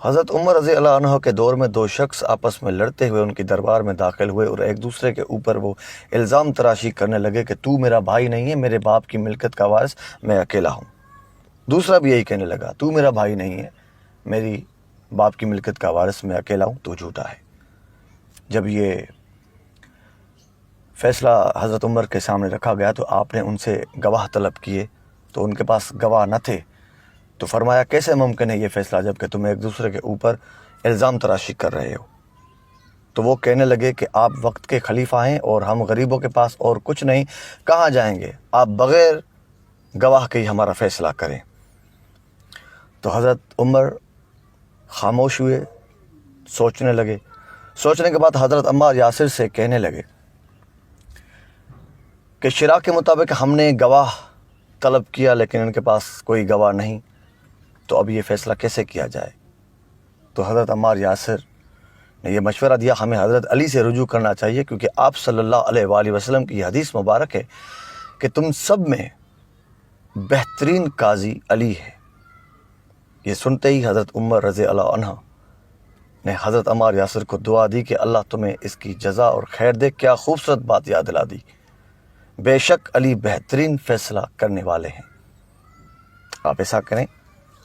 حضرت عمر رضی اللہ عنہ کے دور میں دو شخص آپس میں لڑتے ہوئے ان کی دربار میں داخل ہوئے اور ایک دوسرے کے اوپر وہ الزام تراشی کرنے لگے کہ تو میرا بھائی نہیں ہے، میرے باپ کی ملکت کا وارث میں اکیلا ہوں۔ دوسرا بھی یہی کہنے لگا، تو میرا بھائی نہیں ہے، میری باپ کی ملکت کا وارث میں اکیلا ہوں، تو جھوٹا ہے۔ جب یہ فیصلہ حضرت عمر کے سامنے رکھا گیا تو آپ نے ان سے گواہ طلب کیے، تو ان کے پاس گواہ نہ تھے، تو فرمایا کیسے ممکن ہے یہ فیصلہ جب کہ تم ایک دوسرے کے اوپر الزام تراشی کر رہے ہو؟ تو وہ کہنے لگے کہ آپ وقت کے خلیفہ ہیں اور ہم غریبوں کے پاس اور کچھ نہیں، کہاں جائیں گے؟ آپ بغیر گواہ کے ہی ہمارا فیصلہ کریں۔ تو حضرت عمر خاموش ہوئے، سوچنے لگے۔ سوچنے کے بعد حضرت عمار یاسر سے کہنے لگے کہ شرع کے مطابق ہم نے گواہ طلب کیا لیکن ان کے پاس کوئی گواہ نہیں، تو اب یہ فیصلہ کیسے کیا جائے؟ تو حضرت عمار یاسر نے یہ مشورہ دیا، ہمیں حضرت علی سے رجوع کرنا چاہیے، کیونکہ آپ صلی اللہ علیہ وآلہ وسلم کی یہ حدیث مبارک ہے کہ تم سب میں بہترین قاضی علی ہے۔ یہ سنتے ہی حضرت عمر رضی اللہ عنہ نے حضرت عمار یاسر کو دعا دی کہ اللہ تمہیں اس کی جزا اور خیر دے۔ کیا خوبصورت بات یاد دلا دی، بے شک علی بہترین فیصلہ کرنے والے ہیں۔ آپ ایسا کریں،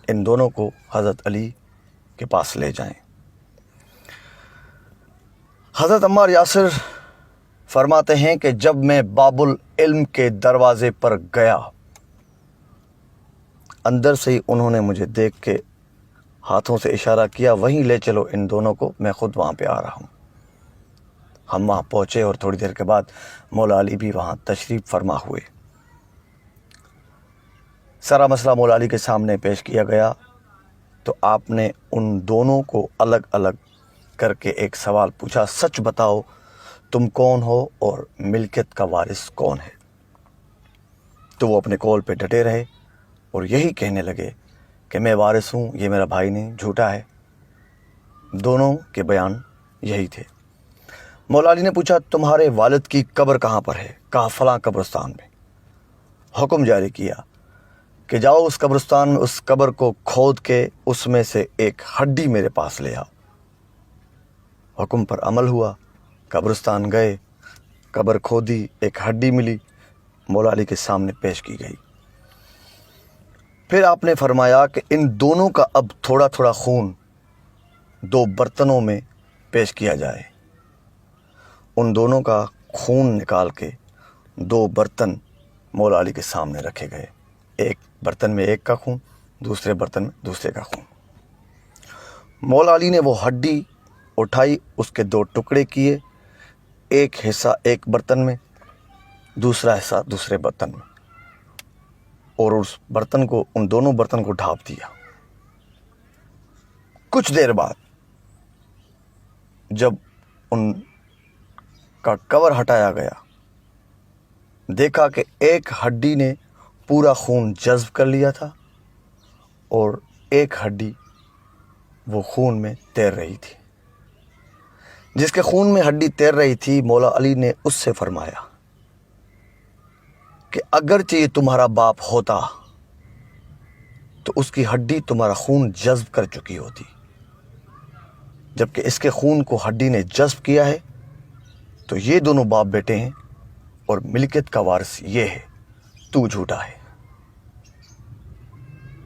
ان دونوں کو حضرت علی کے پاس لے جائیں۔ حضرت عمار یاسر فرماتے ہیں کہ جب میں باب العلم کے دروازے پر گیا، اندر سے ہی انہوں نے مجھے دیکھ کے ہاتھوں سے اشارہ کیا، وہیں لے چلو ان دونوں کو، میں خود وہاں پہ آ رہا ہوں۔ ہم وہاں پہنچے اور تھوڑی دیر کے بعد مولا علی بھی وہاں تشریف فرما ہوئے۔ سارا مسئلہ مولا علی کے سامنے پیش کیا گیا تو آپ نے ان دونوں کو الگ الگ کر کے ایک سوال پوچھا، سچ بتاؤ تم کون ہو اور ملکیت کا وارث کون ہے؟ تو وہ اپنے قول پہ ڈٹے رہے اور یہی کہنے لگے کہ میں وارث ہوں، یہ میرا بھائی نہیں، جھوٹا ہے۔ دونوں کے بیان یہی تھے۔ مولا علی نے پوچھا تمہارے والد کی قبر کہاں پر ہے؟ کہا فلاں قبرستان میں۔ حکم جاری کیا کہ جاؤ اس قبرستان میں، اس قبر کو کھود کے اس میں سے ایک ہڈی میرے پاس لے آؤ۔ حکم پر عمل ہوا، قبرستان گئے، قبر کھودی، ایک ہڈی ملی، مولا علی کے سامنے پیش کی گئی۔ پھر آپ نے فرمایا کہ ان دونوں کا اب تھوڑا تھوڑا خون دو برتنوں میں پیش کیا جائے۔ ان دونوں کا خون نکال کے دو برتن مولا علی کے سامنے رکھے گئے، ایک برتن میں ایک کا خون، دوسرے برتن میں دوسرے کا خون۔ مولا علی نے وہ ہڈی اٹھائی، اس کے دو ٹکڑے کیے، ایک حصہ ایک برتن میں، دوسرا حصہ دوسرے برتن میں، اور اس برتن کو، ان دونوں برتن کو ڈھانپ دیا۔ کچھ دیر بعد جب ان کا کور ہٹایا گیا، دیکھا کہ ایک ہڈی نے پورا خون جذب کر لیا تھا اور ایک ہڈی وہ خون میں تیر رہی تھی۔ جس کے خون میں ہڈی تیر رہی تھی، مولا علی نے اس سے فرمایا کہ اگرچہ یہ تمہارا باپ ہوتا تو اس کی ہڈی تمہارا خون جذب کر چکی ہوتی، جبکہ اس کے خون کو ہڈی نے جذب کیا ہے، تو یہ دونوں باپ بیٹے ہیں اور ملکیت کا وارث یہ ہے، تو جھوٹا ہے۔